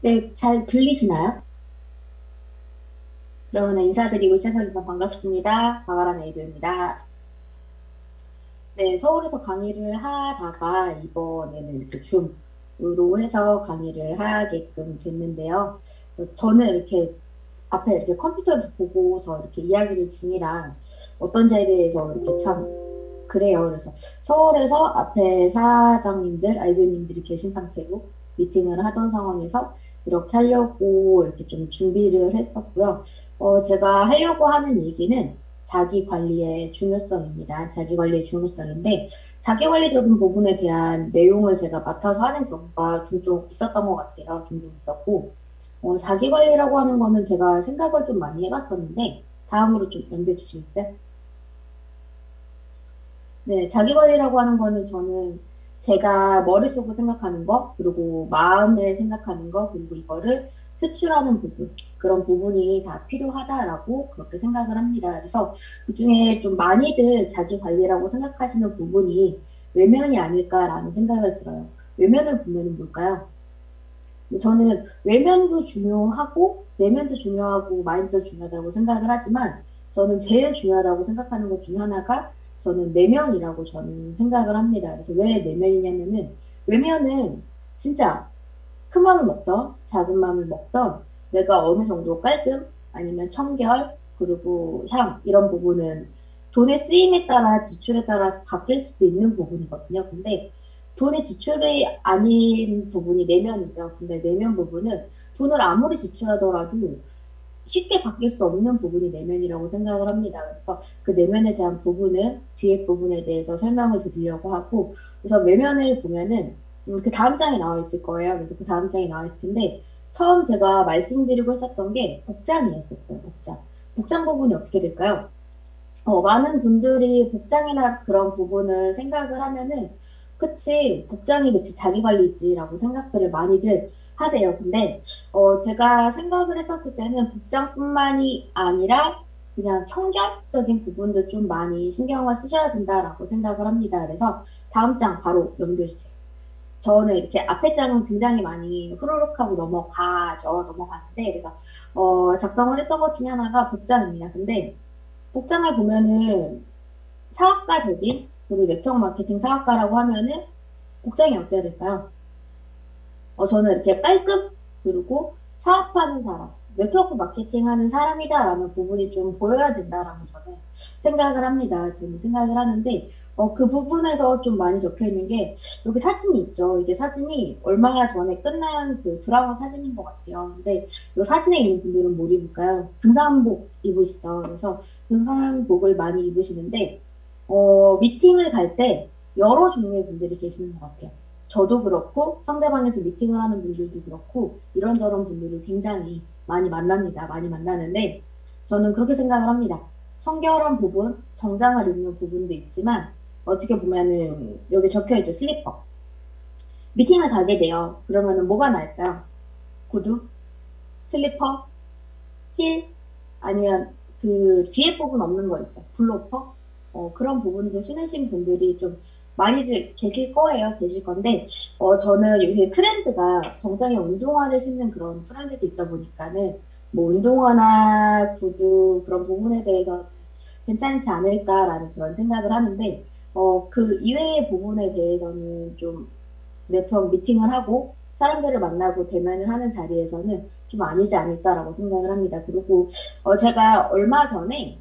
네, 잘 들리시나요? 그러면 인사드리고 시작하겠습니다. 반갑습니다. 박아란 에이브입니다. 네, 서울에서 강의를 하다가 이번에는 이렇게 줌으로 해서 강의를 하게끔 됐는데요. 그래서 저는 이렇게 앞에 이렇게 컴퓨터를 보고서 이렇게 이야기를 중이라 어떤지에 대해서 이렇게 참 그래요. 그래서 서울에서 앞에 사장님들, 아이돌님들이 계신 상태로 미팅을 하던 상황에서 이렇게 하려고 이렇게 좀 준비를 했었고요. 제가 하려고 하는 얘기는 자기 관리의 중요성입니다. 자기 관리의 중요성인데, 자기 관리적인 부분에 대한 내용을 제가 맡아서 하는 경우가 종종 있었던 것 같아요. 종종 있었고, 자기 관리라고 하는 거는 제가 생각을 좀 많이 해봤었는데, 다음으로 좀 넘겨주시겠어요? 네, 자기 관리라고 하는 거는 저는 제가 머릿속으로 생각하는 거, 그리고 마음에 생각하는 거, 그리고 이거를 표출하는 부분, 그런 부분이 다 필요하다라고 그렇게 생각을 합니다. 그래서 그 중에 좀 많이들 자기 관리라고 생각하시는 부분이 외면이 아닐까라는 생각을 들어요. 외면을 보면은 뭘까요? 저는 외면도 중요하고, 내면도 중요하고, 마인드도 중요하다고 생각을 하지만, 저는 제일 중요하다고 생각하는 것 중에 하나가, 저는 내면이라고 저는 생각을 합니다. 그래서 왜 내면이냐면은, 외면은 진짜 큰 마음을 먹던, 작은 마음을 먹던, 내가 어느 정도 깔끔, 아니면 청결, 그리고 향, 이런 부분은 돈의 쓰임에 따라 지출에 따라서 바뀔 수도 있는 부분이거든요. 근데 돈의 지출이 아닌 부분이 내면이죠. 근데 내면 부분은 돈을 아무리 지출하더라도 쉽게 바뀔 수 없는 부분이 내면이라고 생각을 합니다. 그래서 그 내면에 대한 부분은 뒤에 부분에 대해서 설명을 드리려고 하고, 그래서 외면을 보면은 그 다음 장에 나와 있을 거예요. 그래서 그 다음 장에 나와 있을 텐데 처음 제가 말씀드리고 했었던 게 복장이었었어요. 복장. 복장 부분이 어떻게 될까요? 많은 분들이 복장이나 그런 부분을 생각을 하면은, 그치, 복장이 그치, 자기 관리지라고 생각들을 많이들 하세요. 근데, 제가 생각을 했었을 때는 복장뿐만이 아니라 그냥 청결적인 부분도 좀 많이 신경을 쓰셔야 된다라고 생각을 합니다. 그래서 다음 장 바로 넘겨주세요. 저는 이렇게 앞에 장은 굉장히 많이 후루룩 하고 넘어가는데, 그래서, 작성을 했던 것 중에 하나가 복장입니다. 근데, 복장을 보면은 사학과적인 그리고 네트워크 마케팅 사학과라고 하면은 복장이 어때야 될까요? 저는 이렇게 깔끔 그리고 사업하는 사람, 네트워크 마케팅 하는 사람이다라는 부분이 좀 보여야 된다라고 저는 생각을 합니다. 저는 생각을 하는데 그 부분에서 좀 많이 적혀 있는 게 여기 사진이 있죠. 이게 사진이 얼마 전에 끝난 그 드라마 사진인 것 같아요. 근데 이 사진에 있는 분들은 뭘 입을까요? 등산복 입으시죠. 그래서 등산복을 많이 입으시는데 미팅을 갈 때 여러 종류의 분들이 계시는 것 같아요. 저도 그렇고 상대방에서 미팅을 하는 분들도 그렇고 이런저런 분들을 굉장히 많이 만납니다. 많이 만나는데 저는 그렇게 생각을 합니다. 청결한 부분, 정장을 입는 부분도 있지만 어떻게 보면은 여기 적혀 있죠. 슬리퍼. 미팅을 가게 돼요. 그러면은 뭐가 나을까요? 구두, 슬리퍼, 힐, 아니면 그 뒤에 부분 없는 거 있죠. 블로퍼? 그런 부분도 신으신 분들이 좀 많이들 계실 거예요. 계실 건데, 저는 요새 트렌드가 정장에 운동화를 신는 그런 트렌드도 있다 보니까는, 뭐 운동화나 구두 그런 부분에 대해서 괜찮지 않을까라는 그런 생각을 하는데, 그 이외의 부분에 대해서는 좀 네트워크 미팅을 하고 사람들을 만나고 대면을 하는 자리에서는 좀 아니지 않을까라고 생각을 합니다. 그리고 제가 얼마 전에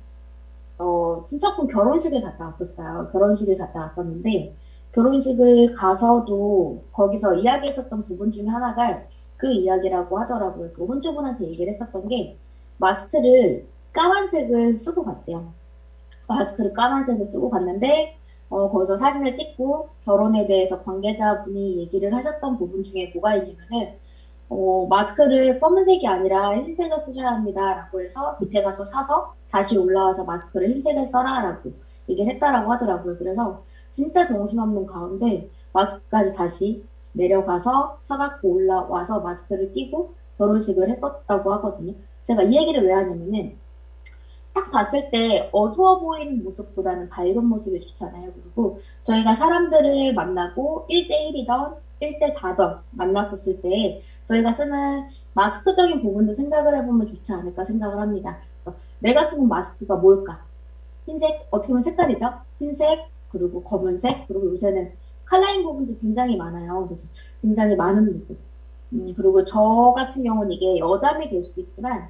친척분 결혼식을 갔다 왔었어요. 결혼식을 갔다 왔었는데 결혼식을 가서도 거기서 이야기했었던 부분 중에 하나가 그 이야기라고 하더라고요. 그 혼주분한테 얘기를 했었던 게 마스크를 까만색을 쓰고 갔대요. 마스크를 까만색을 쓰고 갔는데 거기서 사진을 찍고 결혼에 대해서 관계자분이 얘기를 하셨던 부분 중에 뭐가 있냐면은 마스크를 검은색이 아니라 흰색을 쓰셔야 합니다라고 해서 밑에 가서 사서 다시 올라와서 마스크를 흰색을 써라라고 얘기를 했다라고 하더라고요. 그래서 진짜 정신없는 가운데 마스크까지 다시 내려가서 사갖고 올라와서 마스크를 끼고 결혼식을 했었다고 하거든요. 제가 이 얘기를 왜 하냐면은 딱 봤을 때 어두워 보이는 모습보다는 밝은 모습이 좋잖아요. 그리고 저희가 사람들을 만나고 1대1이던 1대 다던 만났었을 때 저희가 쓰는 마스크적인 부분도 생각을 해보면 좋지 않을까 생각을 합니다. 그래서 내가 쓰는 마스크가 뭘까? 흰색, 어떻게 보면 색깔이죠? 흰색, 그리고 검은색, 그리고 요새는 컬러인 부분도 굉장히 많아요. 그래서 굉장히 많은 분들. 그리고 저 같은 경우는 이게 여담이 될 수도 있지만,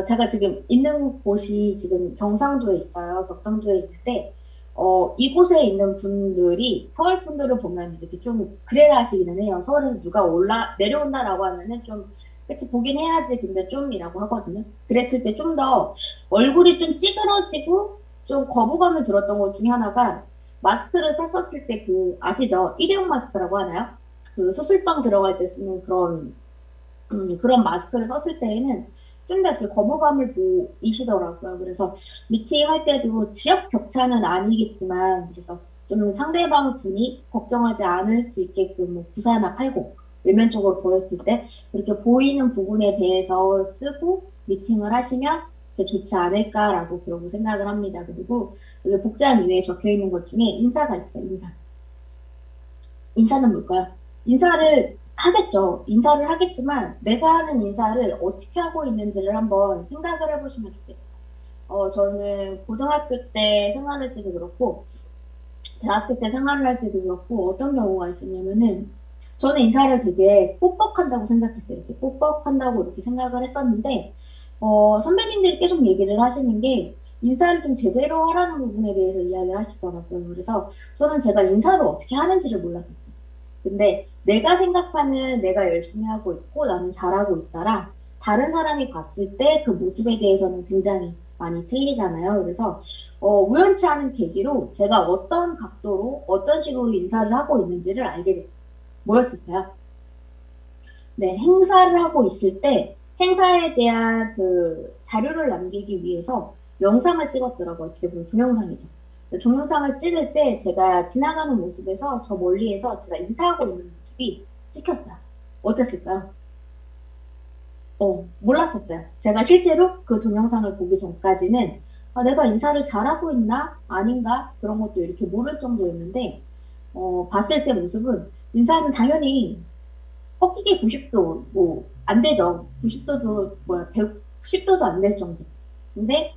제가 지금 있는 곳이 지금 경상도에 있어요. 경상도에 있는데, 이곳에 있는 분들이 서울 분들을 보면 이렇게 좀 그래라 하시기는 해요. 서울에서 누가 내려온다라고 하면은 좀, 그치, 보긴 해야지. 근데 좀이라고 하거든요. 그랬을 때 좀 더 얼굴이 좀 찌그러지고 좀 거부감을 들었던 것 중에 하나가 마스크를 썼었을 때 그, 아시죠? 일회용 마스크라고 하나요? 그 수술방 들어갈 때 쓰는 그런 마스크를 썼을 때에는 좀 더 그 거부감을 보이시더라고요. 그래서 미팅할 때도 지역 격차는 아니겠지만, 그래서 좀 상대방 분이 걱정하지 않을 수 있게끔 뭐 부사나 팔고 외면적으로 보였을 때 이렇게 보이는 부분에 대해서 쓰고 미팅을 하시면 좋지 않을까라고 그러고 생각을 합니다. 그리고 여기 복장 위에 적혀 있는 것 중에 인사가 있어요. 인사. 인사는 뭘까요? 인사를 하겠죠. 인사를 하겠지만 내가 하는 인사를 어떻게 하고 있는지를 한번 생각을 해보시면 좋겠어요. 저는 고등학교 때 생활할 때도 그렇고, 대학교 때 생활을 할 때도 그렇고, 어떤 경우가 있었냐면은, 저는 인사를 되게 뽀뻑한다고 생각했어요. 이렇게 뽀뻑한다고 이렇게 생각을 했었는데, 선배님들이 계속 얘기를 하시는 게, 인사를 좀 제대로 하라는 부분에 대해서 이야기를 하시더라고요. 그래서 저는 제가 인사를 어떻게 하는지를 몰랐어요. 근데 내가 생각하는 내가 열심히 하고 있고 나는 잘하고 있다라 다른 사람이 봤을 때 그 모습에 대해서는 굉장히 많이 틀리잖아요. 그래서 우연치 않은 계기로 제가 어떤 각도로 어떤 식으로 인사를 하고 있는지를 알게 됐어요. 뭐였을까요? 네, 행사를 하고 있을 때 행사에 대한 그 자료를 남기기 위해서 영상을 찍었더라고요. 어떻게 보면 동영상이죠. 근데 동영상을 찍을 때 제가 지나가는 모습에서 저 멀리에서 제가 인사하고 있는 모습이 찍혔어요. 어땠을까요? 몰랐었어요. 제가 실제로 그 동영상을 보기 전까지는 아, 내가 인사를 잘하고 있나? 아닌가? 그런 것도 이렇게 모를 정도였는데, 봤을 때 모습은 인사는 당연히 꺾이게 90도, 뭐, 안 되죠. 90도도, 뭐야, 110도도 안 될 정도. 근데,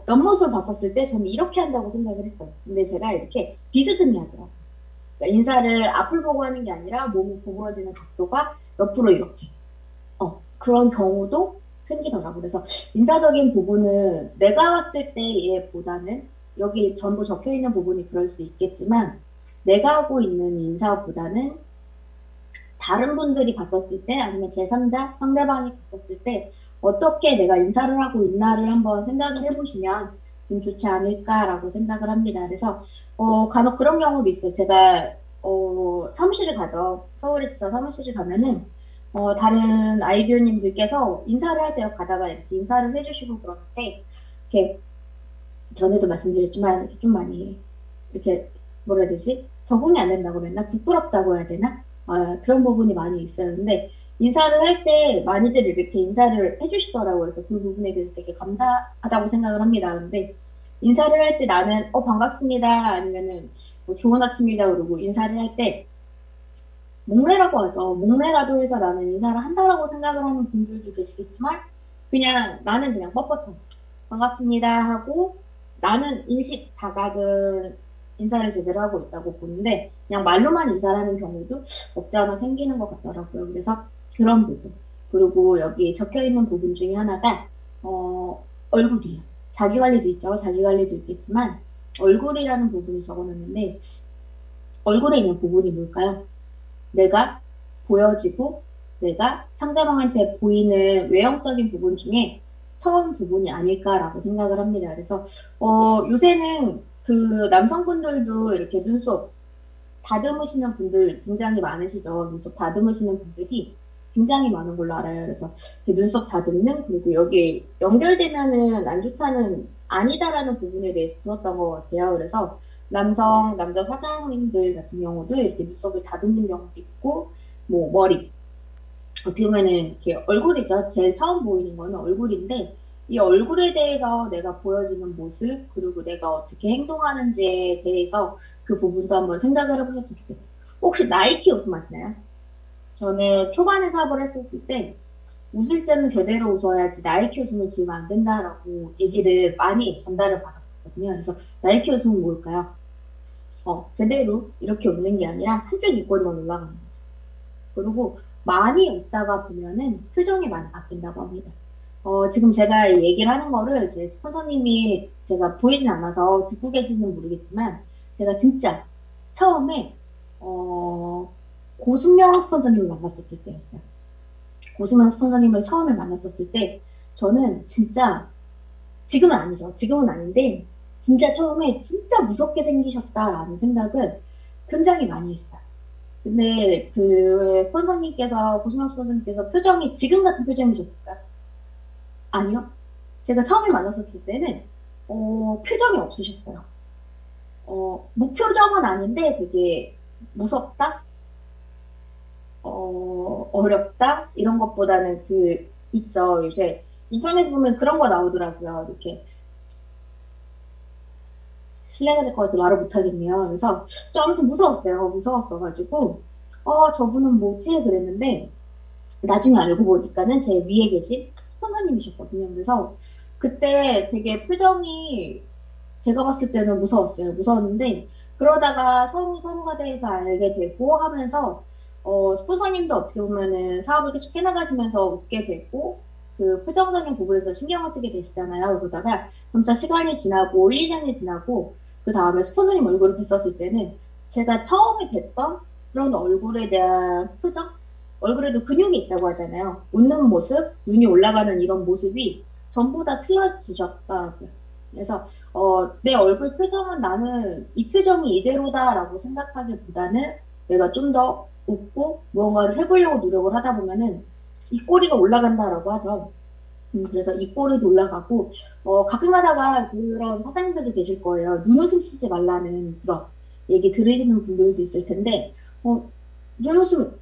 옆모습을 봤었을 때 저는 이렇게 한다고 생각을 했어요. 근데 제가 이렇게 비스듬히 하더라고요. 그러니까 인사를 앞을 보고 하는 게 아니라 몸이 구부러지는 각도가 옆으로 이렇게. 그런 경우도 생기더라고요. 그래서 인사적인 부분은 내가 봤을 때에보다는 여기 전부 적혀 있는 부분이 그럴 수 있겠지만 내가 하고 있는 인사보다는 다른 분들이 봤었을 때 아니면 제3자 상대방이 봤었을 때 어떻게 내가 인사를 하고 있나를 한번 생각을 해보시면 좀 좋지 않을까라고 생각을 합니다. 그래서 간혹 그런 경우도 있어요. 제가 사무실을 가죠. 서울에 있어 사무실을 가면은 다른 아이비오님들께서 인사를 하세요. 가다가 이렇게 인사를 해주시고 그러는데 이렇게 전에도 말씀드렸지만 이렇게 좀 많이 이렇게 뭐라 해야 되지? 적응이 안 된다고 그랬나? 부끄럽다고 해야 되나? 그런 부분이 많이 있어요. 근데 인사를 할 때 많이들 이렇게 인사를 해주시더라고요. 그래서 그 부분에 대해서 되게 감사하다고 생각을 합니다. 근데 인사를 할 때 나는 반갑습니다. 아니면은 뭐 좋은 아침이다 그러고 인사를 할 때 목례라고 하죠. 목례라도 해서 나는 인사를 한다라고 생각을 하는 분들도 계시겠지만 그냥 나는 그냥 뻣뻣해. 반갑습니다 하고 나는 인식 자각은 인사를 제대로 하고 있다고 보는데 그냥 말로만 인사를 하는 경우도 없지 않아 생기는 것 같더라고요. 그래서 그런 부분. 그리고 여기 적혀 있는 부분 중에 하나가 얼굴이에요. 자기 관리도 있죠. 자기 관리도 있겠지만 얼굴이라는 부분이 적어놨는데 얼굴에 있는 부분이 뭘까요? 내가 보여지고 내가 상대방한테 보이는 외형적인 부분 중에 처음 부분이 아닐까라고 생각을 합니다. 그래서 요새는 그 남성분들도 이렇게 눈썹 다듬으시는 분들 굉장히 많으시죠. 눈썹 다듬으시는 분들이 굉장히 많은 걸로 알아요. 그래서 이렇게 눈썹 다듬는 그리고 여기 연결되면은 안 좋다는 아니다라는 부분에 대해서 들었던 것 같아요. 그래서 남자 사장님들 같은 경우도 이렇게 눈썹을 다듬는 경우도 있고 뭐 머리 어떻게 보면은 이렇게 얼굴이죠. 제일 처음 보이는 거는 얼굴인데 이 얼굴에 대해서 내가 보여지는 모습 그리고 내가 어떻게 행동하는지에 대해서 그 부분도 한번 생각을 해보셨으면 좋겠어요. 혹시 나이키 웃음 아시나요? 저는 초반에 사업을 했었을 때 웃을 때는 제대로 웃어야지 나이키 웃음을 지으면 안 된다라고 얘기를 많이 전달을 받았었거든요. 그래서 나이키 웃음은 뭘까요? 제대로 이렇게 웃는 게 아니라 한쪽 입꼬리만 올라가는 거죠. 그리고 많이 웃다가 보면은 표정이 많이 바뀐다고 합니다. 지금 제가 이 얘기를 하는 거를 제 스폰서님이 제가 보이진 않아서 듣고 계시는 모르겠지만 제가 진짜 처음에 어, 고승명 스폰서님을 만났었을 때였어요. 고승명 스폰서님을 처음에 만났었을 때 저는 진짜 지금은 아니죠. 지금은 아닌데 진짜 처음에 진짜 무섭게 생기셨다라는 생각을 굉장히 많이 했어요. 근데 그 스폰서님께서 고승명 스폰서님께서 표정이 지금 같은 표정이셨을까요? 아니요. 제가 처음에 만났었을 때는 표정이 없으셨어요. 무표정은 아닌데 되게 무섭다, 어렵다 이런 것보다는 그 있죠. 요새 인터넷에 보면 그런 거 나오더라고요. 이렇게 실례가 될 것 같아 말을 못하겠네요. 그래서 좀 아무튼 무서웠어요. 무서웠어가지고 저분은 뭐지? 그랬는데 나중에 알고 보니까는 제 위에 계신 스폰서님이셨거든요. 그래서 그때 되게 표정이 제가 봤을 때는 무서웠어요. 무서웠는데 그러다가 서로 서로가 대해서 알게 되고 하면서 스폰서님도 어떻게 보면은 사업을 계속 해나가시면서 웃게 되고 그 표정적인 부분에서 신경을 쓰게 되시잖아요. 그러다가 점차 시간이 지나고 1, 2년이 지나고 그 다음에 스폰서님 얼굴을 뵀었을 때는 제가 처음에 뵀던 그런 얼굴에 대한 표정? 얼굴에도 근육이 있다고 하잖아요. 웃는 모습, 눈이 올라가는 이런 모습이 전부 다 틀어지셨더라고요. 그래서 내 얼굴 표정은 나는 이 표정이 이대로다라고 생각하기보다는 내가 좀 더 웃고 무언가를 해보려고 노력을 하다 보면은 이 꼬리가 올라간다라고 하죠. 그래서 이 꼬리도 올라가고, 가끔 가다가 그런 사장님들도 계실 거예요. 눈웃음 치지 말라는 그런 얘기 들으시는 분들도 있을 텐데, 눈웃음,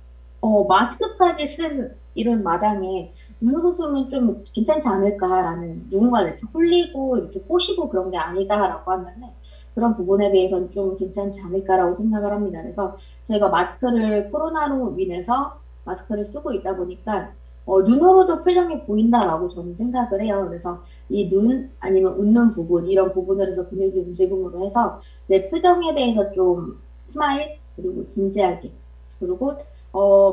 마스크까지 쓴 이런 마당에 눈웃음은 좀 괜찮지 않을까라는 누군가를 이렇게 홀리고 이렇게 꼬시고 그런 게 아니다라고 하면은 그런 부분에 대해서는 좀 괜찮지 않을까라고 생각을 합니다. 그래서 저희가 마스크를 코로나로 인해서 마스크를 쓰고 있다 보니까 눈으로도 표정이 보인다라고 저는 생각을 해요. 그래서 이 눈 아니면 웃는 부분 이런 부분을 해서 근육이 움직임으로 해서 내 표정에 대해서 좀 스마일 그리고 진지하게 그리고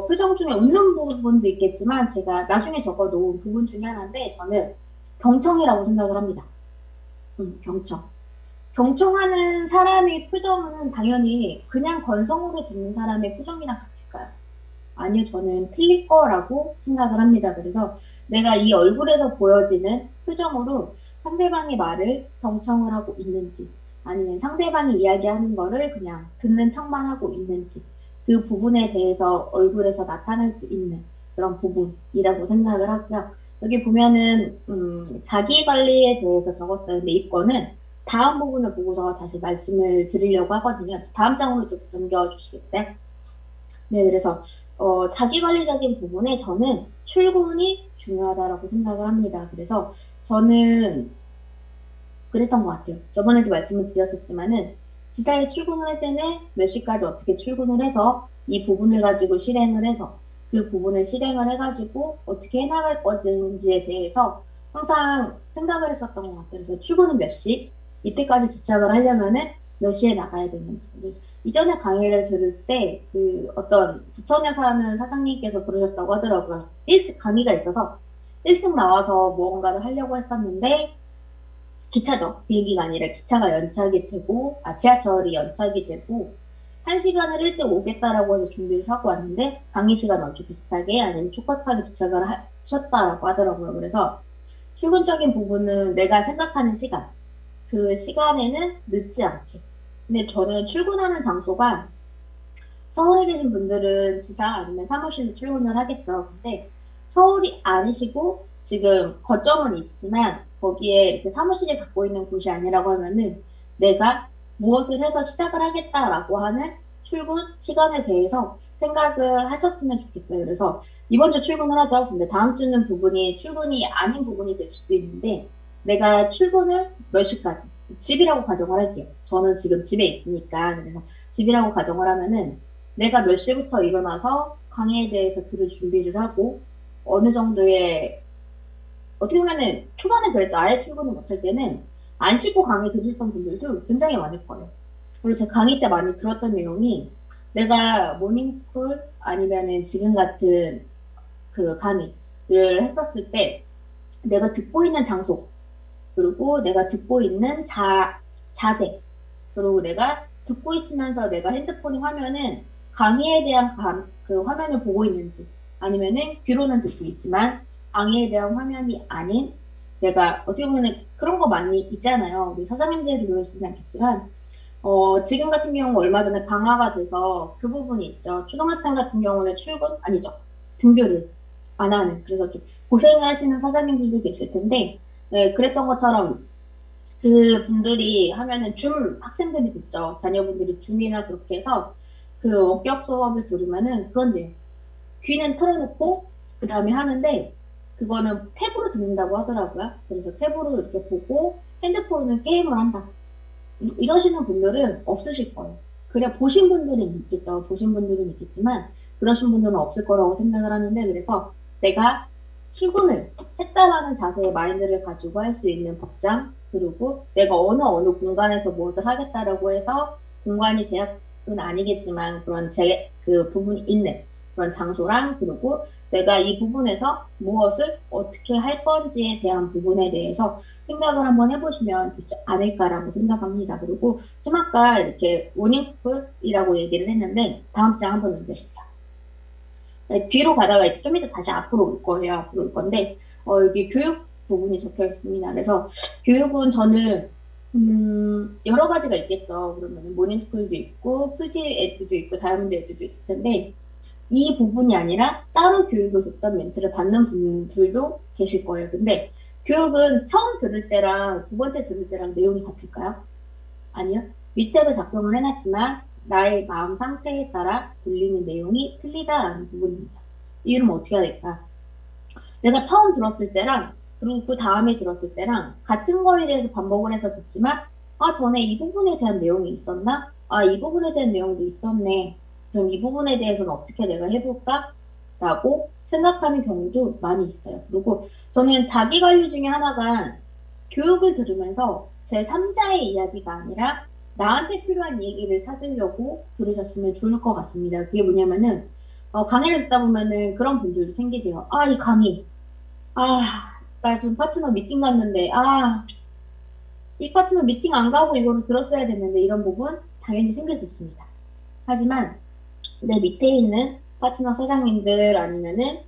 표정 중에 웃는 부분도 있겠지만 제가 나중에 적어놓은 부분 중에 하나인데 저는 경청이라고 생각을 합니다. 경청. 경청하는 사람의 표정은 당연히 그냥 건성으로 듣는 사람의 표정이랑 같을까요? 아니요, 저는 틀릴 거라고 생각을 합니다. 그래서 내가 이 얼굴에서 보여지는 표정으로 상대방의 말을 경청을 하고 있는지, 아니면 상대방이 이야기하는 거를 그냥 듣는 척만 하고 있는지, 그 부분에 대해서 얼굴에서 나타날 수 있는 그런 부분이라고 생각을 하고요. 여기 보면은, 자기 관리에 대해서 적었어요. 근데 이거는 다음 부분을 보고서 다시 말씀을 드리려고 하거든요. 다음 장으로 좀 넘겨주시겠어요? 네, 그래서 자기관리적인 부분에 저는 출근이 중요하다라고 생각을 합니다. 그래서 저는 그랬던 것 같아요. 저번에도 말씀을 드렸었지만은 지사에 출근을 할 때는 몇 시까지 어떻게 출근을 해서 이 부분을 가지고 실행을 해서 그 부분을 실행을 해가지고 어떻게 해나갈 건지에 대해서 항상 생각을 했었던 것 같아요. 그래서 출근은 몇 시? 이때까지 도착을 하려면은 몇 시에 나가야 되는지. 이전에 강의를 들을 때 그 어떤 부천에 사는 사장님께서 그러셨다고 하더라고요. 일찍 강의가 있어서 일찍 나와서 무언가를 하려고 했었는데 기차죠. 비행기가 아니라 기차가 연착이 되고, 지하철이 연착이 되고, 한 시간을 일찍 오겠다라고 해서 준비를 하고 왔는데, 강의 시간 얼추 비슷하게 아니면 촉박하게 도착을 하셨다라고 하더라고요. 그래서 출근적인 부분은 내가 생각하는 시간, 그 시간에는 늦지 않게. 근데 저는 출근하는 장소가 서울에 계신 분들은 지사 아니면 사무실로 출근을 하겠죠. 근데 서울이 아니시고 지금 거점은 있지만 거기에 이렇게 사무실을 갖고 있는 곳이 아니라고 하면은 내가 무엇을 해서 시작을 하겠다라고 하는 출근 시간에 대해서 생각을 하셨으면 좋겠어요. 그래서 이번 주 출근을 하죠. 근데 다음 주는 부분이 출근이 아닌 부분이 될 수도 있는데 내가 출근을 몇 시까지? 집이라고 가정을 할게요. 저는 지금 집에 있으니까. 그래서 집이라고 가정을 하면은 내가 몇 시부터 일어나서 강의에 대해서 들을 준비를 하고 어느 정도의 어떻게 보면은 초반에 그랬죠. 아예 출근을 못할 때는 안 씻고 강의 들으셨던 분들도 굉장히 많을 거예요. 그리고 제가 강의 때 많이 들었던 내용이 내가 모닝스쿨 아니면은 지금 같은 그 강의를 했었을 때 내가 듣고 있는 장소, 그리고 내가 듣고 있는 자세, 그리고 내가 듣고 있으면서 내가 핸드폰의 화면은 강의에 대한 그 화면을 보고 있는지, 아니면은 귀로는 듣고 있지만 강의에 대한 화면이 아닌 내가 어떻게 보면 그런 거 많이 있잖아요. 우리 사장님들도 그러시진 않겠지만, 지금 같은 경우 얼마 전에 방화가 돼서 그 부분이 있죠. 초등학생 같은 경우는 출근? 아니죠. 등교를 안 하는. 그래서 좀 고생을 하시는 사장님들도 계실 텐데, 네, 그랬던 것처럼 그 분들이 하면은 학생들이 듣죠. 자녀분들이 줌이나 그렇게 해서 그 원격 수업을 들으면은 그런데요. 귀는 틀어놓고 그 다음에 하는데 그거는 탭으로 듣는다고 하더라고요. 그래서 탭으로 이렇게 보고 핸드폰으로는 게임을 한다. 이러시는 분들은 없으실 거예요. 그래, 보신 분들은 있겠죠. 보신 분들은 있겠지만, 그러신 분들은 없을 거라고 생각을 하는데, 그래서 내가 출근을 했다라는 자세의 마인드를 가지고 할 수 있는 복장, 그리고 내가 어느 공간에서 무엇을 하겠다라고 해서 공간이 제약은 아니겠지만, 그 부분이 있는 그런 장소랑, 그리고 내가 이 부분에서 무엇을 어떻게 할 건지에 대한 부분에 대해서 생각을 한번 해보시면 좋지 않을까라고 생각합니다. 그리고 좀 아까 이렇게 모닝스쿨이라고 얘기를 했는데 다음 장 한번 넘겨주세요. 네, 뒤로 가다가 이제 좀 이따 다시 앞으로 올 거예요. 앞으로 올 건데 여기 교육 부분이 적혀 있습니다. 그래서 교육은 저는 여러 가지가 있겠죠. 그러면 모닝스쿨도 있고 풀티 에듀도 있고 다이아몬드 에듀도 있을 텐데 이 부분이 아니라 따로 교육을 듣던 멘트를 받는 분들도 계실 거예요. 근데 교육은 처음 들을 때랑 두 번째 들을 때랑 내용이 같을까요? 아니요. 밑에도 작성을 해놨지만 나의 마음 상태에 따라 들리는 내용이 틀리다라는 부분입니다. 이유는 어떻게 해야 될까? 내가 처음 들었을 때랑 그리고 그 다음에 들었을 때랑 같은 거에 대해서 반복을 해서 듣지만 전에 이 부분에 대한 내용이 있었나? 이 부분에 대한 내용도 있었네. 그럼 이 부분에 대해서는 어떻게 내가 해볼까? 라고 생각하는 경우도 많이 있어요. 그리고 저는 자기 관리 중에 하나가 교육을 들으면서 제 3자의 이야기가 아니라 나한테 필요한 얘기를 찾으려고 들으셨으면 좋을 것 같습니다. 그게 뭐냐면은 강의를 듣다 보면은 그런 분들도 생기세요. 이 강의. 나 지금 파트너 미팅 갔는데, 이 파트너 미팅 안 가고 이거를 들었어야 됐는데, 이런 부분 당연히 생길 수 있습니다. 하지만, 내 밑에 있는 파트너 사장님들 아니면은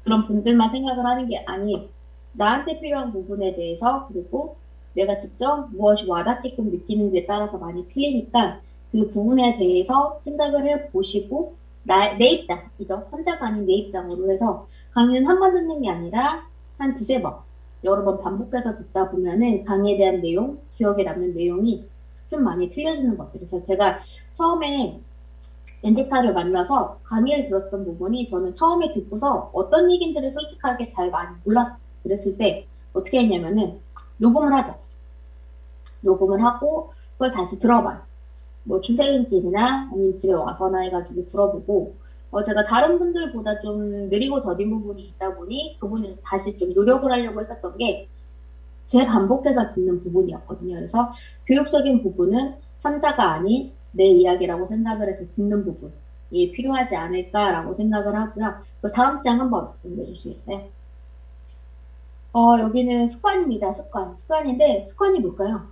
그런 분들만 생각을 하는 게 아닌, 나한테 필요한 부분에 대해서, 그리고 내가 직접 무엇이 와닿게끔 느끼는지에 따라서 많이 틀리니까, 그 부분에 대해서 생각을 해보시고, 내 입장이죠. 선자가 아닌 내 입장으로 해서 강의는 한 번 듣는 게 아니라 한 두세 번, 여러 번 반복해서 듣다 보면은 강의에 대한 내용, 기억에 남는 내용이 좀 많이 틀려지는 것 같아요. 그래서 제가 처음에 엔제카를 만나서 강의를 들었던 부분이 저는 처음에 듣고서 어떤 얘기인지를 솔직하게 잘 많이 몰랐어요. 그랬을 때 어떻게 했냐면은 녹음을 하죠. 녹음을 하고 그걸 다시 들어봐요. 뭐 출퇴근길이나 아니면 집에 와서나 해가지고 들어보고 제가 다른 분들보다 좀 느리고 더딘 부분이 있다 보니 그 부분에서 다시 좀 노력을 하려고 했었던 게 제 반복해서 듣는 부분이었거든요. 그래서 교육적인 부분은 3자가 아닌 내 이야기라고 생각을 해서 듣는 부분이 필요하지 않을까라고 생각을 하고요. 그 다음 장 한번 넘겨주시겠어요? 여기는 습관입니다. 습관인데 습관이 뭘까요?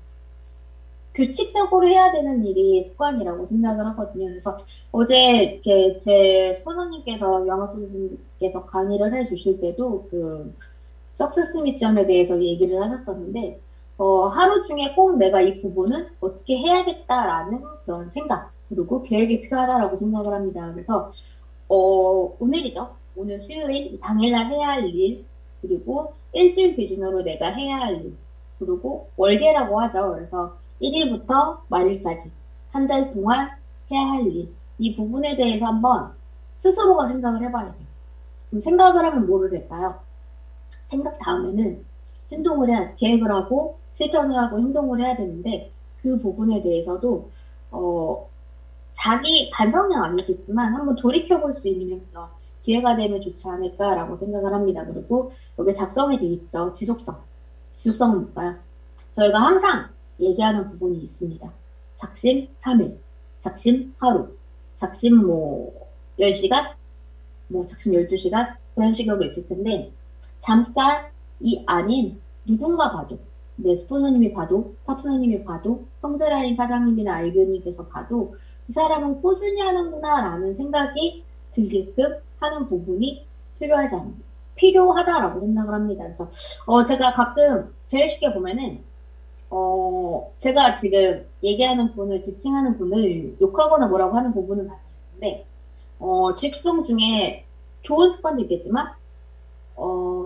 규칙적으로 해야 되는 일이 습관이라고 생각을 하거든요. 그래서 어제 이렇게 제 스포너님께서 영어 선생님께서 강의를 해주실 때도 그 석세스 미션에 대해서 얘기를 하셨었는데 하루 중에 꼭 내가 이 부분은 어떻게 해야겠다라는 그런 생각 그리고 계획이 필요하다라고 생각을 합니다. 그래서 오늘이죠. 오늘 수요일 당일날 해야 할 일, 그리고 일주일 기준으로 내가 해야 할 일, 그리고 월계라고 하죠. 그래서 1일부터 말일까지 한 달 동안 해야 할 일, 이 부분에 대해서 한번 스스로가 생각을 해봐야 돼요. 그럼 생각을 하면 뭐를 할까요? 생각 다음에는 계획을 하고 실천을 하고 행동을 해야 되는데 그 부분에 대해서도 어, 자기 반성은 아니겠지만 한번 돌이켜볼 수 있는 그런 기회가 되면 좋지 않을까라고 생각을 합니다. 그리고 여기 작성에 돼 있죠. 지속성. 지속성은 뭘까요? 저희가 항상 얘기하는 부분이 있습니다. 작심 3일, 작심 하루, 작심 뭐 10시간, 뭐 작심 12시간 그런 식으로 있을 텐데 잠깐 이 안인 누군가 봐도 내 스폰서님이 봐도 파트너님이 봐도 형제라인 사장님이나 알비오님께서 봐도 이 사람은 꾸준히 하는구나 라는 생각이 들게끔 하는 부분이 필요하지 않나 필요하다라고 생각을 합니다. 그래서 제가 가끔 제일 쉽게 보면은 제가 지금 얘기하는 분을 지칭하는 분을 욕하거나 뭐라고 하는 부분은 아니었는데 직송 중에 좋은 습관도 있겠지만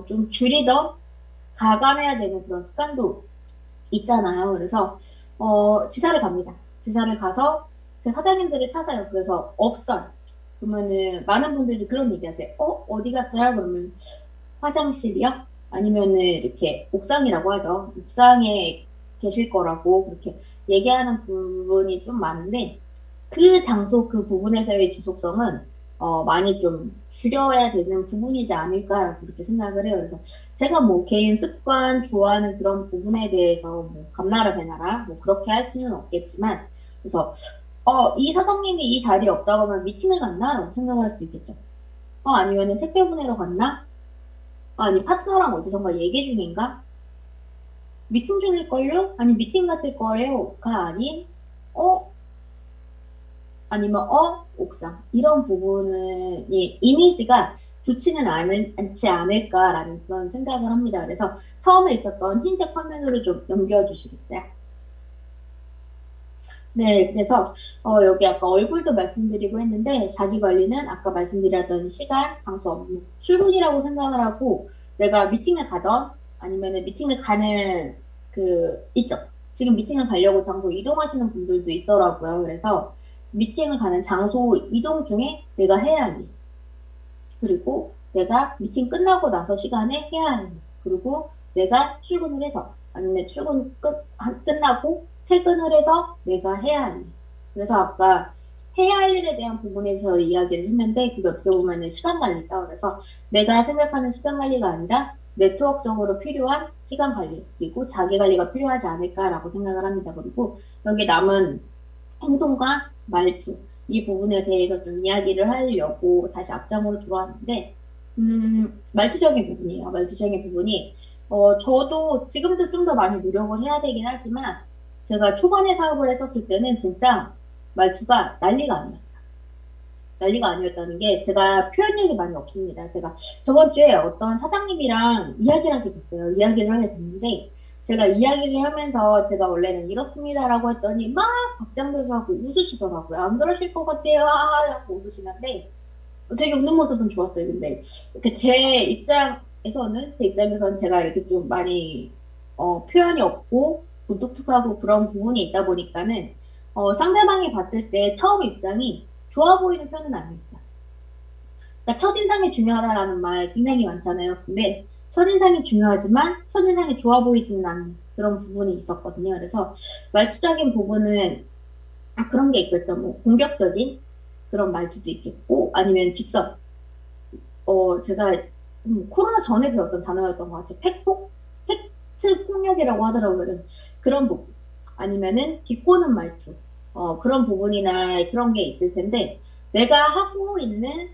좀 줄이던 가감해야 되는 그런 습관도 있잖아요. 그래서 지사를 갑니다. 지사를 가서 그 사장님들을 찾아요. 그래서 없어요. 그러면은 많은 분들이 그런 얘기하세요. 어디 갔어요? 그러면 화장실이요? 아니면은 이렇게 옥상이라고 하죠. 옥상에 계실 거라고 그렇게 얘기하는 부분이 좀 많은데 그 장소 그 부분에서의 지속성은 많이 좀 줄여야 되는 부분이지 않을까라고 그렇게 생각을 해요. 그래서 제가 뭐 개인 습관 좋아하는 그런 부분에 대해서 뭐 감나라 배나라 뭐 그렇게 할 수는 없겠지만 그래서 이 사장님이 이 자리에 없다고 하면 미팅을 갔나? 라고 생각을 할 수도 있겠죠. 아니면은 택배 보내러 갔나? 아니 파트너랑 어디선가 얘기 중인가? 미팅 중일걸요? 아니 미팅 갔을 거예요?가 아닌 어? 아니면 옥상 이런 부분이 이미지가 좋지는 않지 않을까라는 그런 생각을 합니다. 그래서 처음에 있었던 흰색 화면으로 좀 넘겨주시겠어요? 네, 그래서 여기 아까 얼굴도 말씀드리고 했는데 자기 관리는 아까 말씀드렸던 시간, 장소, 업무, 출근이라고 생각을 하고 내가 미팅을 가던 아니면은 미팅을 가는 그 있죠. 지금 미팅을 가려고 장소 이동하시는 분들도 있더라고요. 그래서 미팅을 가는 장소 이동 중에 내가 해야 할 일, 그리고 내가 미팅 끝나고 나서 시간에 해야 할 일, 그리고 내가 출근을 해서 아니면 출근 끝나고 퇴근을 해서 내가 해야 할 일. 그래서 아까 해야 할 일에 대한 부분에서 이야기를 했는데 그게 어떻게 보면 시간 관리죠. 그래서 내가 생각하는 시간 관리가 아니라 네트워크적으로 필요한 시간 관리 그리고 자기 관리가 필요하지 않을까라고 생각을 합니다. 그리고 여기 남은 행동과 말투 이 부분에 대해서 좀 이야기를 하려고 다시 앞장으로 들어왔는데 말투적인 부분이에요. 말투적인 부분이 저도 지금도 좀 더 많이 노력을 해야 되긴 하지만 제가 초반에 사업을 했었을 때는 진짜 말투가 난리가 아니었어요. 난리가 아니었다는 게 제가 표현력이 많이 없습니다. 제가 저번 주에 어떤 사장님이랑 이야기를 하게 됐어요. 이야기를 하게 됐는데 제가 이야기를 하면서 제가 원래는 이렇습니다라고 했더니 막 박장대소하고 웃으시더라고요. 안 그러실 것 같아요. 하고 웃으시는데 되게 웃는 모습은 좋았어요. 근데 이렇게 제 입장에서는 제가 이렇게 좀 많이 표현이 없고 무뚝뚝하고 그런 부분이 있다 보니까는 상대방이 봤을 때 처음 입장이 좋아 보이는 편은 아니었어요. 그러니까 첫인상이 중요하다라는 말 굉장히 많잖아요. 근데 첫인상이 중요하지만 첫인상이 좋아 보이지는 않는 그런 부분이 있었거든요. 그래서 말투적인 부분은 그런 게 있겠죠. 뭐 공격적인 그런 말투도 있겠고 아니면 직선. 제가 코로나 전에 배웠던 단어였던 것 같아요. 팩트 폭력이라고 하더라고요. 그래서 그런 부분. 아니면은 비꼬는 말투. 그런 부분이나 그런 게 있을 텐데 내가 하고 있는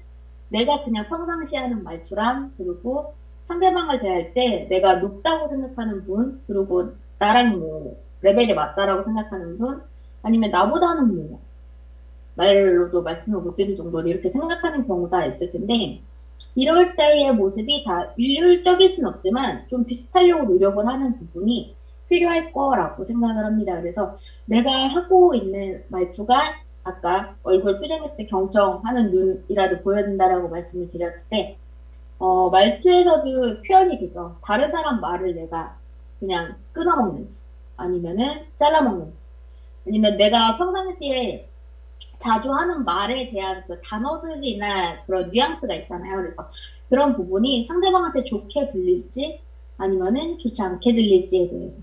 내가 그냥 평상시 하는 말투랑 그리고 상대방을 대할 때 내가 높다고 생각하는 분 그리고 나랑 뭐 레벨이 맞다라고 생각하는 분 아니면 나보다는 뭐 말로도 말씀을 못 드릴 정도로 이렇게 생각하는 경우가 있을 텐데 이럴 때의 모습이 다 일률적일 순 없지만 좀 비슷하려고 노력을 하는 부분이 필요할 거라고 생각을 합니다. 그래서 내가 하고 있는 말투가 아까 얼굴 표정했을 때 경청하는 눈이라도 보여야 된다라고 말씀을 드렸을 때 말투에서도 표현이 되죠. 다른 사람 말을 내가 그냥 끊어먹는지 아니면은 잘라먹는지 아니면 내가 평상시에 자주 하는 말에 대한 그 단어들이나 그런 뉘앙스가 있잖아요. 그래서 그런 부분이 상대방한테 좋게 들릴지 아니면은 좋지 않게 들릴지에 대해서.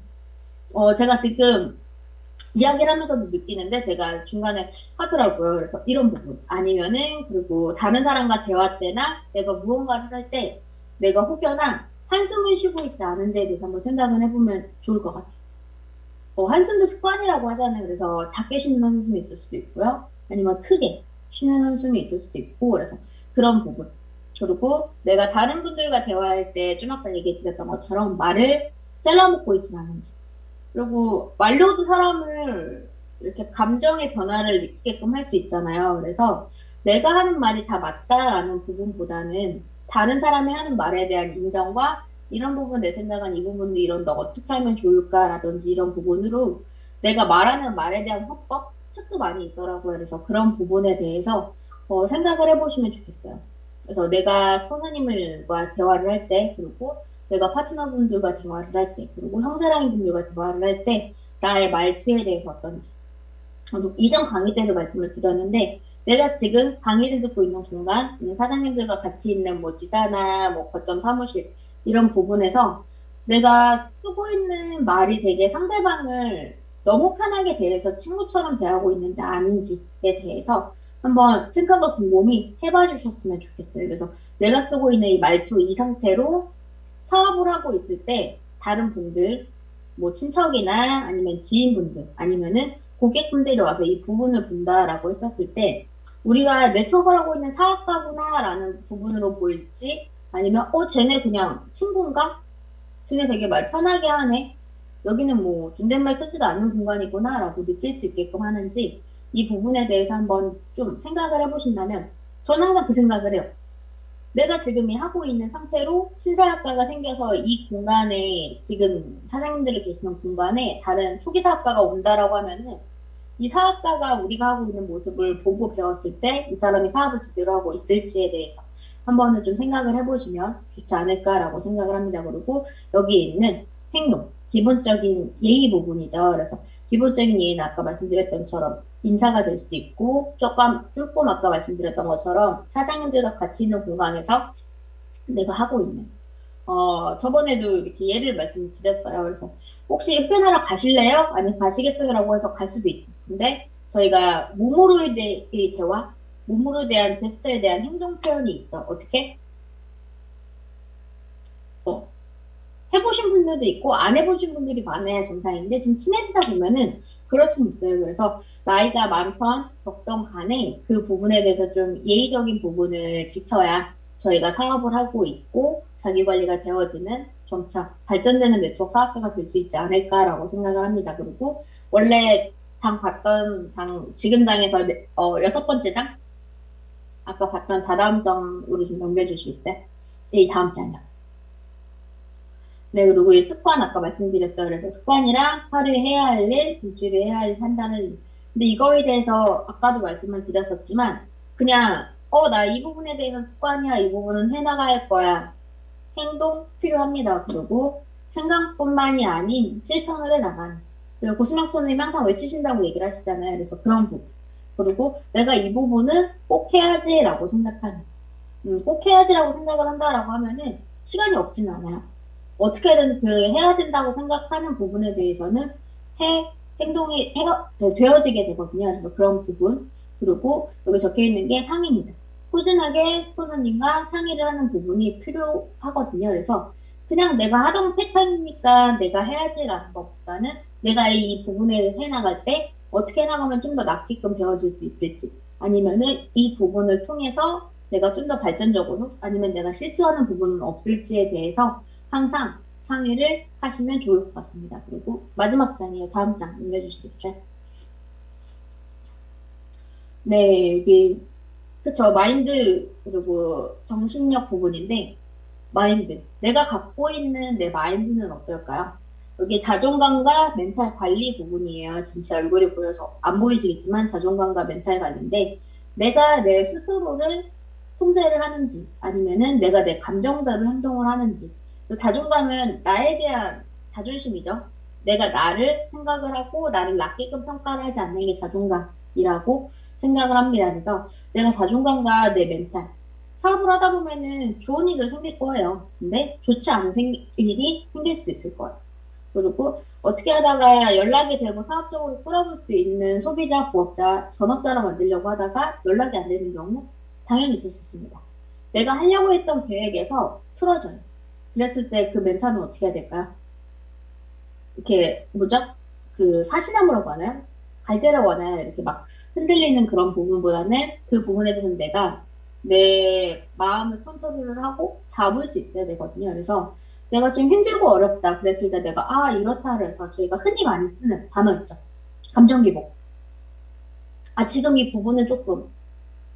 제가 지금 이야기를 하면서도 느끼는데 제가 중간에 하더라고요. 그래서 이런 부분. 아니면은, 그리고 다른 사람과 대화 때나 내가 무언가를 할 때 내가 혹여나 한숨을 쉬고 있지 않은지에 대해서 한번 생각을 해보면 좋을 것 같아요. 한숨도 습관이라고 하잖아요. 그래서 작게 쉬는 한숨이 있을 수도 있고요. 아니면 크게 쉬는 한숨이 있을 수도 있고, 그래서 그런 부분. 그리고 내가 다른 분들과 대화할 때 좀 아까 얘기 드렸던 것처럼 말을 잘라먹고 있진 않은지. 그리고 말로도 사람을 이렇게 감정의 변화를 느끼게끔 할 수 있잖아요. 그래서 내가 하는 말이 다 맞다라는 부분보다는 다른 사람이 하는 말에 대한 인정과 이런 부분 내 생각은 이 부분도 이런데 어떻게 하면 좋을까라든지 이런 부분으로 내가 말하는 말에 대한 화법, 책도 많이 있더라고요. 그래서 그런 부분에 대해서 생각을 해보시면 좋겠어요. 그래서 내가 선생님과 대화를 할 때, 그리고 내가 파트너분들과 대화를 할 때, 그리고 형제라인분들과 대화를 할 때, 나의 말투에 대해서 어떤지. 저도 이전 강의 때도 말씀을 드렸는데, 내가 지금 강의를 듣고 있는 순간, 사장님들과 같이 있는 뭐 지사나 뭐 거점 사무실, 이런 부분에서 내가 쓰고 있는 말이 되게 상대방을 너무 편하게 대해서 친구처럼 대하고 있는지 아닌지에 대해서 한번 생각을 곰곰이 해봐 주셨으면 좋겠어요. 그래서 내가 쓰고 있는 이 말투, 이 상태로 사업을 하고 있을 때 다른 분들, 뭐 친척이나 아니면 지인분들, 아니면은 고객분들이 와서 이 부분을 본다라고 했었을 때 우리가 네트워크를 하고 있는 사업가구나라는 부분으로 보일지 아니면 쟤네 그냥 친구인가? 쟤네 되게 말 편하게 하네. 여기는 뭐 존댓말 쓰지도 않는 공간이구나라고 느낄 수 있게끔 하는지 이 부분에 대해서 한번 좀 생각을 해보신다면 저는 항상 그 생각을 해요. 내가 지금 이 하고 있는 상태로 신사학과가 생겨서 이 공간에 지금 사장님들이 계시는 공간에 다른 초기 사업가가 온다라고 하면은 이 사업가가 우리가 하고 있는 모습을 보고 배웠을 때 이 사람이 사업을 제대로 하고 있을지에 대해서 한 번은 좀 생각을 해보시면 좋지 않을까라고 생각을 합니다. 그리고 여기 있는 행동, 기본적인 예의 부분이죠. 그래서 기본적인 예의는 아까 말씀드렸던 것처럼 인사가 될 수도 있고 조금 아까 말씀드렸던 것처럼 사장님들과 같이 있는 공간에서 내가 하고 있는 저번에도 이렇게 예를 말씀드렸어요. 그래서 혹시 흡연하러 가실래요? 아니 가시겠어요? 라고 해서 갈 수도 있죠. 근데 저희가 몸으로의 대화, 몸으로 대한 제스처에 대한 행동 표현이 있죠. 어떻게? 어, 해보신 분들도 있고 안 해보신 분들이 많아야 정상인데 좀 친해지다 보면은 그럴 수는 있어요. 그래서 나이가 많던 적던 간에 그 부분에 대해서 좀 예의적인 부분을 지켜야 저희가 사업을 하고 있고 자기 관리가 되어지는 점차 발전되는 네트워크 사업가가 될 수 있지 않을까라고 생각을 합니다. 그리고 원래 장 봤던 장 지금 장에서 여섯 번째 장 아까 봤던 다다음 장으로 좀 넘겨주시겠어요? 네, 이 다음 장이요. 네, 그리고 이 습관 아까 말씀드렸죠. 그래서 습관이랑 하루에 해야 할 일, 일주일에 해야 할 판단을 일. 근데 이거에 대해서 아까도 말씀을 드렸었지만 그냥 나 이 부분에 대해서 습관이야. 이 부분은 해나갈 거야. 행동 필요합니다. 그리고 생각뿐만이 아닌 실천을 해나가는. 그리고 고승혁 선생님이 항상 외치신다고 얘기를 하시잖아요. 그래서 그런 부분. 그리고 내가 이 부분은 꼭 해야지라고 생각하는. 꼭 해야지라고 생각을 한다라고 하면은 시간이 없진 않아요. 어떻게든 해야 된다고 생각하는 부분에 대해서는 되어지게 되거든요. 그래서 그런 부분. 그리고 여기 적혀 있는 게 상의입니다. 꾸준하게 스폰서님과 상의를 하는 부분이 필요하거든요. 그래서 그냥 내가 하던 패턴이니까 내가 해야지라는 것보다는 내가 이 부분을 해나갈 때 어떻게 해나가면 좀 더 낫게끔 되어질 수 있을지 아니면은 이 부분을 통해서 내가 좀 더 발전적으로 아니면 내가 실수하는 부분은 없을지에 대해서 항상 상의를 하시면 좋을 것 같습니다. 그리고 마지막 장이에요. 다음 장 넘겨주시겠어요? 네, 여기 그쵸. 마인드 그리고 정신력 부분인데 마인드. 내가 갖고 있는 내 마인드는 어떨까요? 여기 자존감과 멘탈 관리 부분이에요. 지금 제 얼굴이 보여서 안 보이시겠지만 자존감과 멘탈 관리인데 내가 내 스스로를 통제를 하는지 아니면은 내가 내 감정대로 행동을 하는지 그리고 자존감은 나에 대한 자존심이죠. 내가 나를 생각을 하고 나를 낮게끔 평가를 하지 않는 게 자존감이라고 생각을 합니다. 그래서 내가 자존감과 내 멘탈 사업을 하다 보면은 좋은 일도 생길 거예요. 근데 좋지 않은 일이 생길 수도 있을 거예요. 그리고 어떻게 하다가 연락이 되고 사업적으로 끌어볼 수 있는 소비자, 부업자, 전업자로 만들려고 하다가 연락이 안 되는 경우 당연히 있을 수 있습니다. 내가 하려고 했던 계획에서 틀어져요. 그랬을 때 그 멘탈은 어떻게 해야 될까요? 이렇게 뭐죠? 그 사시나무라고 하나요? 갈대라고 하나요? 이렇게 막 흔들리는 그런 부분보다는 그 부분에 대해서는 내가 내 마음을 컨트롤을 하고 잡을 수 있어야 되거든요. 그래서 내가 좀 힘들고 어렵다 그랬을 때 내가 아 이렇다 그래서 저희가 흔히 많이 쓰는 단어 있죠. 감정 기복. 아 지금 이 부분은 조금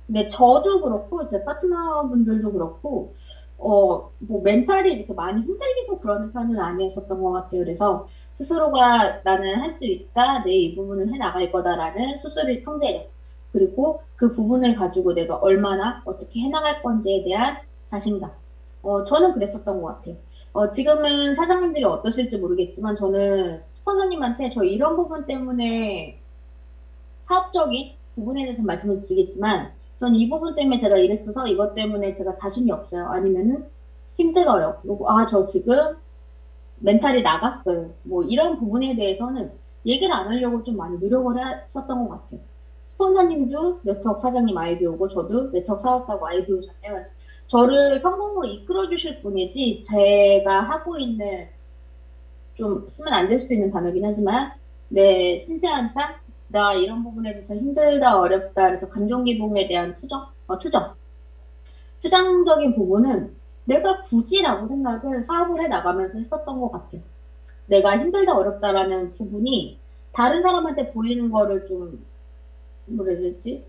근데 저도 그렇고, 제 파트너분들도 그렇고, 뭐, 멘탈이 이렇게 많이 흔들리고 그러는 편은 아니었었던 것 같아요. 그래서 스스로가 나는 할 수 있다, 내 이 부분은 해 나갈 거다라는 스스로의 통제력. 그리고 그 부분을 가지고 내가 얼마나 어떻게 해 나갈 건지에 대한 자신감. 저는 그랬었던 것 같아요. 지금은 사장님들이 어떠실지 모르겠지만, 저는 스폰서님한테 저 이런 부분 때문에 사업적인 부분에 대해서 말씀을 드리겠지만, 전 이 부분 때문에 제가 이랬어서 이것 때문에 제가 자신이 없어요. 아니면은 힘들어요. 그리고 아, 저 지금 멘탈이 나갔어요. 뭐 이런 부분에 대해서는 얘기를 안 하려고 좀 많이 노력을 했었던 것 같아요. 스폰서님도 네트워크 사장님 아이디어고 저도 네트워크 사업가고 아이디어잖아요. 그래서 저를 성공으로 이끌어 주실 분이지 제가 하고 있는 좀 쓰면 안 될 수도 있는 단어긴 하지만 내 신세한 삶, 나 이런 부분에 대해서 힘들다 어렵다 그래서 감정 기복에 대한 투정적인 부분은 내가 굳이라고 생각을 사업을 해 나가면서 했었던 것 같아요. 내가 힘들다 어렵다라는 부분이 다른 사람한테 보이는 거를 좀 뭐라 해야 되지?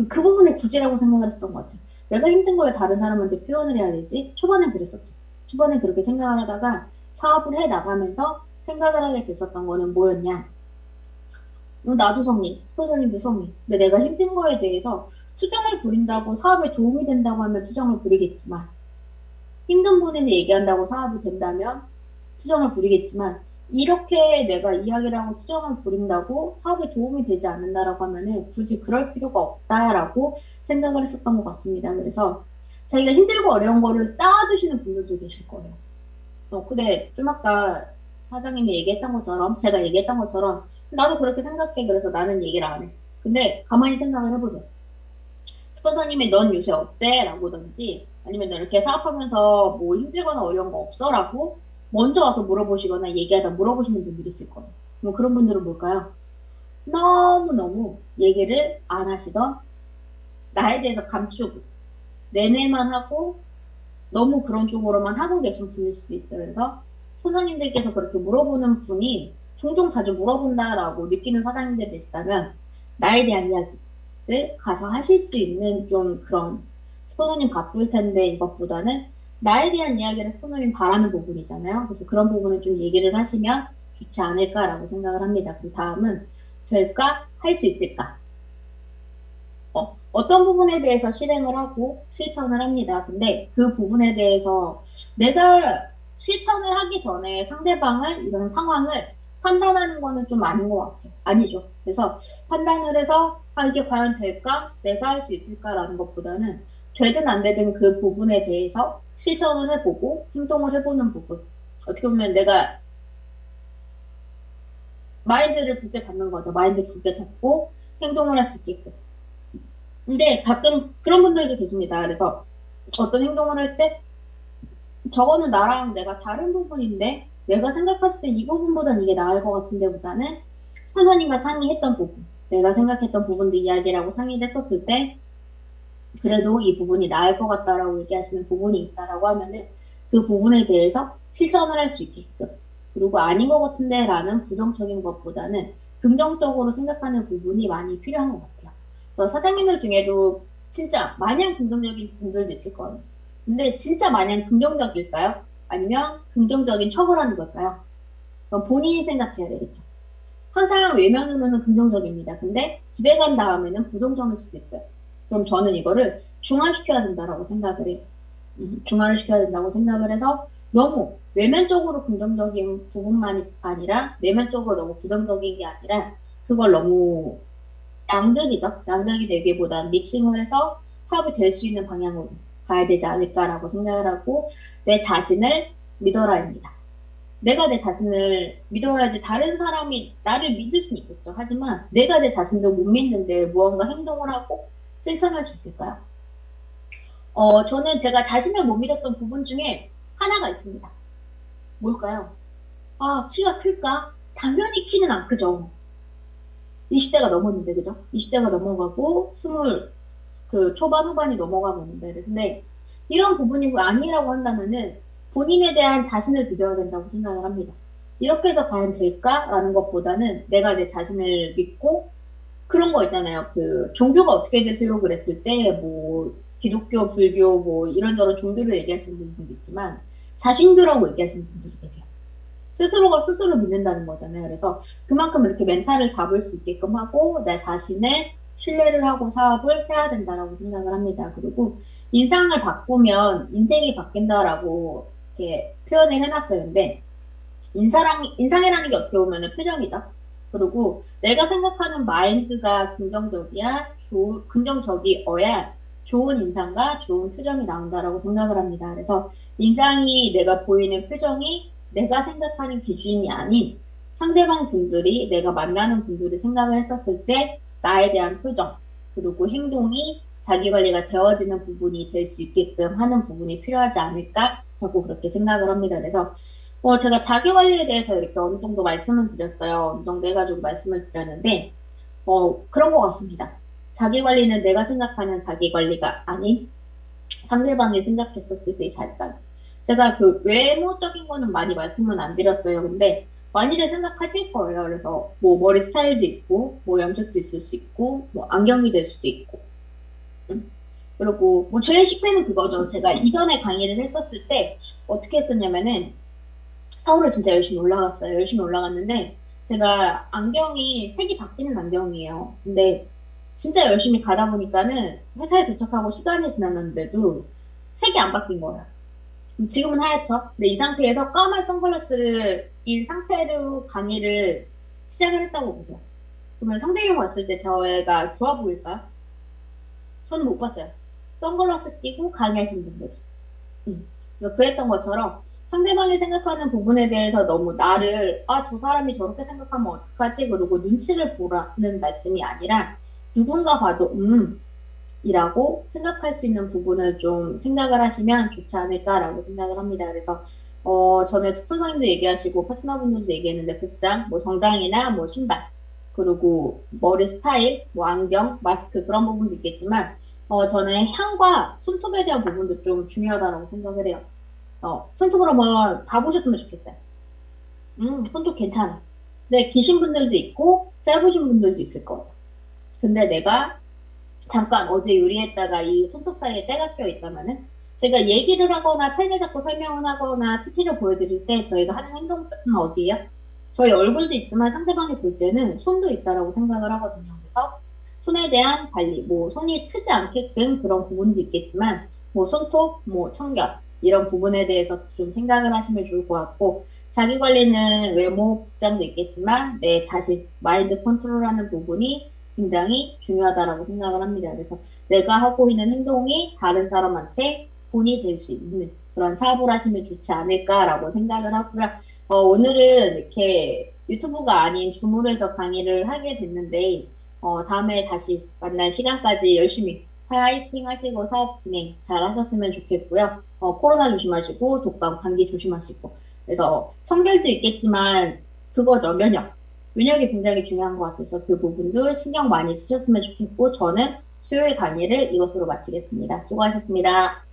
그 부분에 굳이라고 생각을 했었던 것 같아요. 내가 힘든 걸 다른 사람한테 표현을 해야 되지? 초반엔 그랬었죠. 초반에 그렇게 생각을 하다가 사업을 해 나가면서 생각을 하게 됐었던 거는 뭐였냐? 나도 성인, 스포서님도 성인. 근데 내가 힘든 거에 대해서 투정을 부린다고 사업에 도움이 된다고 하면 투정을 부리겠지만, 힘든 분에게 얘기한다고 사업이 된다면 투정을 부리겠지만, 이렇게 내가 이야기를 하고 투정을 부린다고 사업에 도움이 되지 않는다라고 하면은 굳이 그럴 필요가 없다라고 생각을 했었던 것 같습니다. 그래서 자기가 힘들고 어려운 거를 쌓아두시는 분들도 계실 거예요. 그래, 좀 아까 사장님이 얘기했던 것처럼, 제가 얘기했던 것처럼, 나도 그렇게 생각해. 그래서 나는 얘기를 안 해. 근데 가만히 생각을 해보죠. 스폰서님이 넌 요새 어때? 라고든지, 아니면 너 이렇게 사업하면서 뭐 힘들거나 어려운 거 없어? 라고 먼저 와서 물어보시거나 얘기하다 물어보시는 분들이 있을 거예요. 뭐 그런 분들은 뭘까요? 너무너무 얘기를 안 하시던, 나에 대해서 감추고, 내내만 하고, 너무 그런 쪽으로만 하고 계신 분일 수도 있어요. 그래서 소장님들께서 그렇게 물어보는 분이 종종 자주 물어본다라고 느끼는 사장님들이 계시다면 나에 대한 이야기를 가서 하실 수 있는 좀 그런 스포너님 바쁠 텐데 이것보다는 나에 대한 이야기를 스포너님 바라는 부분이잖아요. 그래서 그런 부분을 좀 얘기를 하시면 좋지 않을까라고 생각을 합니다. 그 다음은 될까? 할 수 있을까? 어떤 부분에 대해서 실행을 하고 실천을 합니다. 근데 그 부분에 대해서 내가 실천을 하기 전에 상대방을, 이런 상황을 판단하는 거는 좀 아닌 것 같아요. 아니죠. 그래서 판단을 해서, 아, 이게 과연 될까? 내가 할 수 있을까라는 것보다는 되든 안 되든 그 부분에 대해서 실천을 해보고 행동을 해보는 부분. 어떻게 보면 내가 마인드를 굳게 잡는 거죠. 마인드를 굳게 잡고 행동을 할 수 있게끔. 근데 가끔 그런 분들도 계십니다. 그래서 어떤 행동을 할 때 저거는 나랑 내가 다른 부분인데 내가 생각했을 때 이 부분보다는 이게 나을 것 같은데 보다는 선생님과 상의했던 부분, 내가 생각했던 부분도 이야기라고 상의를 했었을 때 그래도 이 부분이 나을 것 같다라고 얘기하시는 부분이 있다라고 하면은 그 부분에 대해서 실천을 할 수 있게끔 그리고 아닌 것 같은데 라는 부정적인 것보다는 긍정적으로 생각하는 부분이 많이 필요한 것 같아요. 그래서 사장님들 중에도 진짜 마냥 긍정적인 분들도 있을 거예요. 근데 진짜 마냥 긍정적일까요? 아니면 긍정적인 척을 하는 걸까요? 그건 본인이 생각해야 되겠죠. 항상 외면으로는 긍정적입니다. 근데 집에 간 다음에는 부정적일 수도 있어요. 그럼 저는 이거를 중화시켜야 된다라고 생각을 해요. 중화를 시켜야 된다고 생각을 해서 너무 외면적으로 긍정적인 부분만이 아니라 내면적으로 너무 부정적인 게 아니라 그걸 너무 양극이죠. 양극이 되기보다 믹싱을 해서 사업이 될 수 있는 방향으로 가야 되지 않을까라고 생각을 하고 내 자신을 믿어라입니다. 내가 내 자신을 믿어야지 다른 사람이 나를 믿을 수는 있겠죠. 하지만 내가 내 자신도 못 믿는데 무언가 행동을 하고 실천할 수 있을까요? 저는 제가 자신을 못 믿었던 부분 중에 하나가 있습니다. 뭘까요? 아, 키가 클까? 당연히 키는 안 크죠. 20대가 넘었는데, 그죠? 20대가 넘어가고, 20, 그 초반, 후반이 넘어가고 있는데. 근데 이런 부분이 아니라고 한다면은 본인에 대한 자신을 믿어야 된다고 생각을 합니다. 이렇게 해서 과연 될까라는 것보다는 내가 내 자신을 믿고 그런 거 있잖아요. 그 종교가 어떻게 되세요? 그랬을 때 뭐 기독교, 불교 뭐 이런저런 종교를 얘기하시는 분들도 있지만 자신교라고 얘기하시는 분들이 계세요. 스스로가 스스로 믿는다는 거잖아요. 그래서 그만큼 이렇게 멘탈을 잡을 수 있게끔 하고 내 자신을 신뢰를 하고 사업을 해야 된다라고 생각을 합니다. 그리고 인상을 바꾸면 인생이 바뀐다라고 이렇게 표현을 해놨어요. 근데 인상이라는 게 어떻게 보면 표정이죠. 그리고 내가 생각하는 마인드가 긍정적이어야 좋은 인상과 좋은 표정이 나온다라고 생각을 합니다. 그래서 인상이 내가 보이는 표정이 내가 생각하는 기준이 아닌 상대방 분들이 내가 만나는 분들이 생각을 했었을 때 나에 대한 표정 그리고 행동이 자기관리가 되어지는 부분이 될 수 있게끔 하는 부분이 필요하지 않을까 하고 그렇게 생각을 합니다. 그래서 제가 자기관리에 대해서 이렇게 어느 정도 말씀을 드렸어요. 어느 정도 해가지고 말씀을 드렸는데 그런 것 같습니다. 자기관리는 내가 생각하는 자기관리가 아닌 상대방이 생각했었을 때의 자기관리. 제가 그 외모적인 거는 많이 말씀은 안 드렸어요. 근데 많이들 생각하실 거예요. 그래서 뭐 머리 스타일도 있고, 뭐 염색도 있을 수 있고, 뭐 안경이 될 수도 있고. 그리고 뭐 제일 쉽게는 그거죠. 제가 이전에 강의를 했었을 때 어떻게 했었냐면은 서울을 진짜 열심히 올라갔어요. 열심히 올라갔는데 제가 안경이 색이 바뀌는 안경이에요. 근데 진짜 열심히 가다 보니까는 회사에 도착하고 시간이 지났는데도 색이 안 바뀐 거예요. 지금은 하얗죠? 근데 이 상태에서 까만 선글라스를 인 상태로 강의를 시작을 했다고 보세요. 그러면 상대방 봤을 때 저희가 좋아 보일까요? 저는 못 봤어요. 선글라스 끼고 강의하시는 분들. 그래서 그랬던 것처럼 상대방이 생각하는 부분에 대해서 너무 나를, 아, 저 사람이 저렇게 생각하면 어떡하지? 그리고 눈치를 보라는 말씀이 아니라 누군가 봐도, 이라고 생각할 수 있는 부분을 좀 생각을 하시면 좋지 않을까라고 생각을 합니다. 그래서, 전에 스폰서님도 얘기하시고, 파트너분들도 얘기했는데, 복장, 뭐 정장이나 뭐 신발, 그리고 머리 스타일, 뭐 안경, 마스크 그런 부분도 있겠지만, 저는 향과 손톱에 대한 부분도 좀 중요하다고 생각을 해요. 손톱을 한번 봐보셨으면 좋겠어요. 손톱 괜찮아. 근데 기신 분들도 있고, 짧으신 분들도 있을 거예요. 근데 내가 잠깐 어제 요리했다가 이 손톱 사이에 때가 껴 있다면은, 저희가 얘기를 하거나 펜을 잡고 설명을 하거나 PT를 보여드릴 때 저희가 하는 행동은 어디예요? 저희 얼굴도 있지만 상대방이 볼 때는 손도 있다라고 생각을 하거든요. 그래서 손에 대한 관리, 뭐 손이 트지 않게끔 그런 부분도 있겠지만, 뭐 손톱, 뭐 청결 이런 부분에 대해서 좀 생각을 하시면 좋을 것 같고, 자기 관리는 외모 복장도 있겠지만 내 자신, 마인드 컨트롤하는 부분이 굉장히 중요하다라고 생각을 합니다. 그래서 내가 하고 있는 행동이 다른 사람한테 돈이 될 수 있는 그런 사업을 하시면 좋지 않을까라고 생각을 하고요. 오늘은 이렇게 유튜브가 아닌 줌으로 해서 강의를 하게 됐는데, 다음에 다시 만날 시간까지 열심히 파이팅 하시고 사업 진행 잘 하셨으면 좋겠고요. 코로나 조심하시고, 독감, 감기 조심하시고. 그래서 청결도 있겠지만, 그거죠, 면역. 면역이 굉장히 중요한 것 같아서 그 부분도 신경 많이 쓰셨으면 좋겠고, 저는 수요일 강의를 이것으로 마치겠습니다. 수고하셨습니다.